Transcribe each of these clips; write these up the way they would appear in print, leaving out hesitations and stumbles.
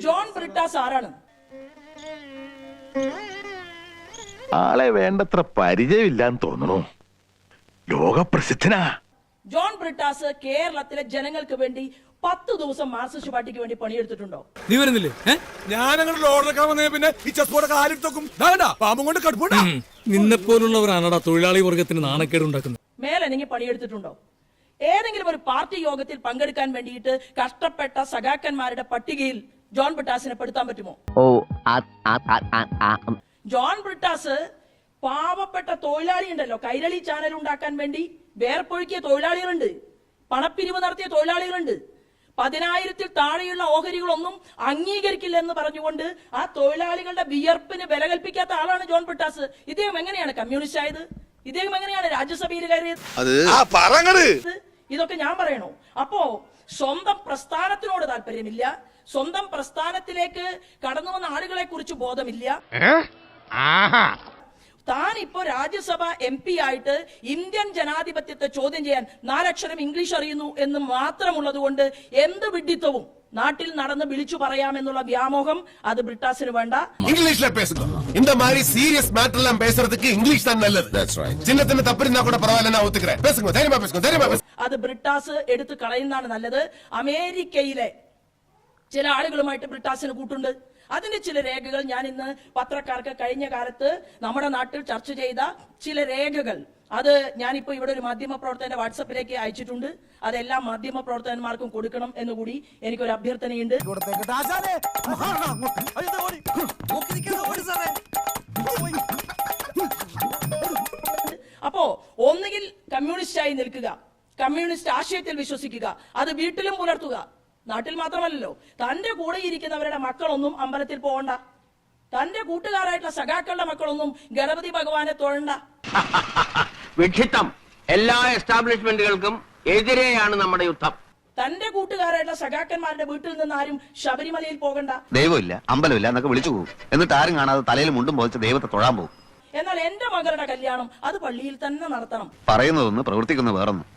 ജോൺ ബ്രിട്ടാസ് ആരാണ്? ആളെ വേണ്ടത്ര പരിചയമില്ലാന്ന് തോന്നുന്നു. ലോകപ്രസിദ്ധനാ. ജോൺ ബ്രിട്ടാസ് കേരളത്തിലെ ജനങ്ങൾക്ക് വേണ്ടി 10 ദിവസം മാർക്സിസ്റ്റ് പാർട്ടിക്ക് വേണ്ടി പണിയെടുത്തിട്ടുണ്ടോ? നീ വരുന്നില്ലേ? ഞാൻ അങ്ങോട്ട് ഓർഡർ വന്നേ പിന്നെ ഈ ചെസ്ബോർഡ് കാലിട്ടോക്കും പാമ്പും കൊണ്ട് കടുപ്പുണ്ടാ. നിന്നെ പോലുള്ളവരാണോടാ തൊഴിലാളി വർഗത്തിന് നാണക്കേട് ഉണ്ടാക്കുന്നത്. മേലെങ്കിൽ പണിയെടുത്തിട്ടുണ്ടോ? ഏതെങ്കിലും ഒരു പാർട്ടി യോഗത്തിൽ പങ്കെടുക്കാൻ വേണ്ടിയിട്ട് കഷ്ടപ്പെട്ട സഖാക്കന്മാരുടെ പട്ടികയിൽ ജോൺ ബ്രിട്ടാസിനെ പെടുത്താൻ പറ്റുമോ? ജോൺ ബ്രിട്ടാസ് പാവപ്പെട്ട തൊഴിലാളി ഉണ്ടല്ലോ, കൈരളി ചാനൽ ഉണ്ടാക്കാൻ വേണ്ടി വേർപ്പൊഴുക്കിയ തൊഴിലാളികളുണ്ട്, പണപ്പിരിവ് നടത്തിയ തൊഴിലാളികളുണ്ട്. 10,000-ൽ താഴെയുള്ള ഓഹരികളൊന്നും അംഗീകരിക്കില്ല എന്ന് പറഞ്ഞുകൊണ്ട് ആ തൊഴിലാളികളുടെ വിയർപ്പിന് വില കൽപ്പിക്കാത്ത ആളാണ് ജോൺ ബ്രിട്ടാസ്. ഇദ്ദേഹം എങ്ങനെയാണ് കമ്മ്യൂണിസ്റ്റ് ആയത്? ഇദ്ദേഹം എങ്ങനെയാണ് രാജ്യസഭയിൽ കയറിയത്? ഇതൊക്കെ ഞാൻ പറയണോ? അപ്പോ സ്വന്തം പ്രസ്ഥാനത്തിനോട് താല്പര്യമില്ല, സ്വന്തം പ്രസ്ഥാനത്തിലേക്ക് കടന്നു വന്ന ആളുകളെ കുറിച്ച് ബോധമില്ല. താൻ ഇപ്പോ രാജ്യസഭ MP ആയിട്ട് ഇന്ത്യൻ ജനാധിപത്യത്തെ ചോദ്യം ചെയ്യാൻ 4 അക്ഷരം ഇംഗ്ലീഷ് അറിയുന്നു എന്ന് മാത്രമുള്ളത് കൊണ്ട് എന്ത് വിഡ്ഢിത്തവും നാട്ടിൽ നടന്ന് വിളിച്ചു പറയാമെന്നുള്ള വ്യാമോഹം അത് ബ്രിട്ടാസിന് വേണ്ട. ഇംഗ്ലീഷ്ல பேசுங்க. இந்த மாதிரி சீரியஸ் மேட்டர்லாம் பேசுறதுக்கு இங்கிலீஷ் தான் நல்லது. That's right. சின்னத்தின தப்பிருந்தா கூட பரவாயில்லை, நான் ஒத்துக்கிறேன். பேசுங்க, ധൈര്യமா பேசுங்க, ധൈര്യமா பேசுங்க. അത് ബ്രിട്ടാസ് എടുത്ത് കളയുന്നതാണ് നല്ലത്. അമേരിക്കയിലെ ചില ആളുകളുമായിട്ട് ബ്രിട്ടാസിന് കൂട്ടുണ്ട്. അതിന്റെ ചില രേഖകൾ ഞാൻ ഇന്ന് പത്രക്കാർക്ക് കഴിഞ്ഞ കാലത്ത് നമ്മുടെ നാട്ടിൽ ചർച്ച ചെയ്ത ചില രേഖകൾ അത് ഞാനിപ്പോ ഇവിടെ ഒരു മാധ്യമ പ്രവർത്തകന്റെ വാട്സപ്പിലേക്ക് അയച്ചിട്ടുണ്ട്. അതെല്ലാ മാധ്യമ പ്രവർത്തകന്മാർക്കും കൊടുക്കണം എന്നുകൂടി എനിക്കൊരു അഭ്യർത്ഥനയുണ്ട്. അപ്പോ ഒന്നുകിൽ കമ്മ്യൂണിസ്റ്റായി നിൽക്കുക, കമ്മ്യൂണിസ്റ്റ് ആശയത്തിൽ വിശ്വസിക്കുക, അത് വീട്ടിലും പുലർത്തുക. നാട്ടിൽ മാത്രമല്ലല്ലോ, തന്റെ കൂടെ ഇരിക്കുന്നവരുടെ മക്കളൊന്നും അമ്പലത്തിൽ പോകണ്ട, തന്റെ കൂട്ടുകാരായിട്ടുള്ള സഖാക്കളുടെ മക്കളൊന്നും ഗണപതി ഭഗവാനെ തൊഴണ്ട. വിഡ്ഢിത്തം. എല്ലാ എസ്റ്റാബ്ലിഷ്മെന്റുകൾക്കും എതിരെയാണ് നമ്മുടെ യുദ്ധം. തന്റെ കൂട്ടുകാരായിട്ടുള്ള സഖാക്കന്മാരുടെ വീട്ടിൽ നിന്ന് ആരും ശബരിമലയിൽ പോകണ്ട. ദൈവമില്ല, അമ്പലമില്ല എന്നൊക്കെ വിളിച്ചു പോകും. എന്നിട്ട് ആരും കാണാതെ തലയിൽ മുണ്ടും പോച്ച് ദൈവത്തെ തൊഴാൻ പോകും. എന്നാൽ എന്റെ മകളുടെ കല്യാണം അത് പള്ളിയിൽ തന്നെ നടത്തണം. പറയുന്നതൊന്ന് പ്രവർത്തിക്കുന്ന വേറൊന്നും.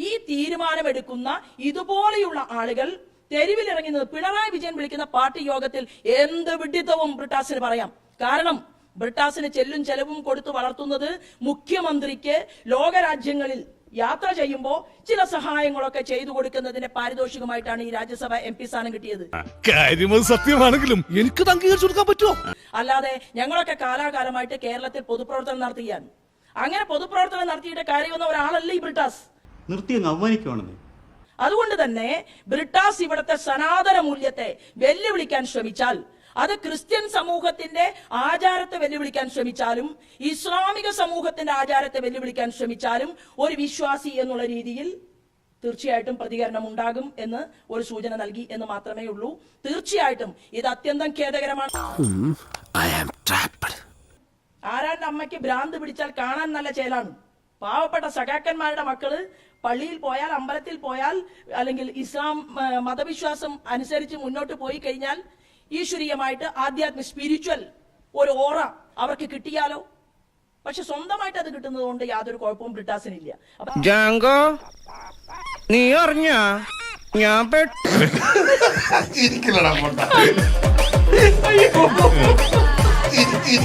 ഈ തീരുമാനമെടുക്കുന്ന ഇതുപോലെയുള്ള ആളുകൾ തെരുവിലിറങ്ങുന്നത് പിണറായി വിജയൻ വിളിക്കുന്ന പാർട്ടി യോഗത്തിൽ എന്ത് വിഡ്ഢിത്തവും ബ്രിട്ടാസിന് പറയാം. കാരണം ബ്രിട്ടാസിന് ചെല്ലും ചെലവും കൊടുത്തു വളർത്തുന്നത് മുഖ്യമന്ത്രിക്ക് ലോകരാജ്യങ്ങളിൽ യാത്ര ചെയ്യുമ്പോൾ ചില സഹായങ്ങളൊക്കെ ചെയ്തു കൊടുക്കുന്നതിന്റെ പാരിതോഷികമായിട്ടാണ് ഈ രാജ്യസഭ MP സ്ഥാനം കിട്ടിയത്. സത്യമാണെങ്കിലും എനിക്ക് അംഗീകരിച്ചു കൊടുക്കാൻ പറ്റുമോ? അല്ലാതെ ഞങ്ങളൊക്കെ കാലാകാലമായിട്ട് കേരളത്തിൽ പൊതുപ്രവർത്തനം നടത്തുകയാണ്. അങ്ങനെ പൊതുപ്രവർത്തനം നടത്തിയിട്ട് കാര്യമൊന്നും ഒരാളല്ല ഈ ബ്രിട്ടാസ്. നിർത്തിയങ്ങ് അവമാനിക്കുവാണെന്ന്. അതുകൊണ്ട് തന്നെ ബ്രിട്ടാസ് ഇവിടുത്തെ സനാതന മൂല്യത്തെ വെല്ലുവിളിക്കാൻ ശ്രമിച്ചാൽ, അത് ക്രിസ്ത്യൻ സമൂഹത്തിന്റെ ആചാരത്തെ വെല്ലുവിളിക്കാൻ ശ്രമിച്ചാലും ഇസ്ലാമിക സമൂഹത്തിന്റെ ആചാരത്തെ വെല്ലുവിളിക്കാൻ ശ്രമിച്ചാലും ഒരു വിശ്വാസി എന്നുള്ള രീതിയിൽ തീർച്ചയായിട്ടും പ്രതികരണം ഉണ്ടാകും എന്ന് ഒരു സൂചന നൽകി എന്ന് മാത്രമേ ഉള്ളൂ. തീർച്ചയായിട്ടും ഇത് അത്യന്തം ഖേദകരമാണ്. ആരാന്റെ അമ്മയ്ക്ക് ഭ്രാന്ത് പിടിച്ചാൽ കാണാൻ നല്ല ചേലാണ്. പാവപ്പെട്ട സഖാക്കന്മാരുടെ മക്കള് പള്ളിയിൽ പോയാൽ, അമ്പലത്തിൽ പോയാൽ, അല്ലെങ്കിൽ ഇസ്ലാം മതവിശ്വാസം അനുസരിച്ച് മുന്നോട്ട് പോയി കഴിഞ്ഞാൽ ഈശ്വരീയമായിട്ട് ആധ്യാത്മിക സ്പിരിച്വൽ ഒരു ഓറ അവർക്ക് കിട്ടിയാലോ? പക്ഷെ സ്വന്തമായിട്ട് അത് കിട്ടുന്നത് കൊണ്ട് യാതൊരു കുഴപ്പവും ബ്രിട്ടാസിനില്ല. ജാങ്കോ, നീ അറിഞ്ഞ ഞാൻ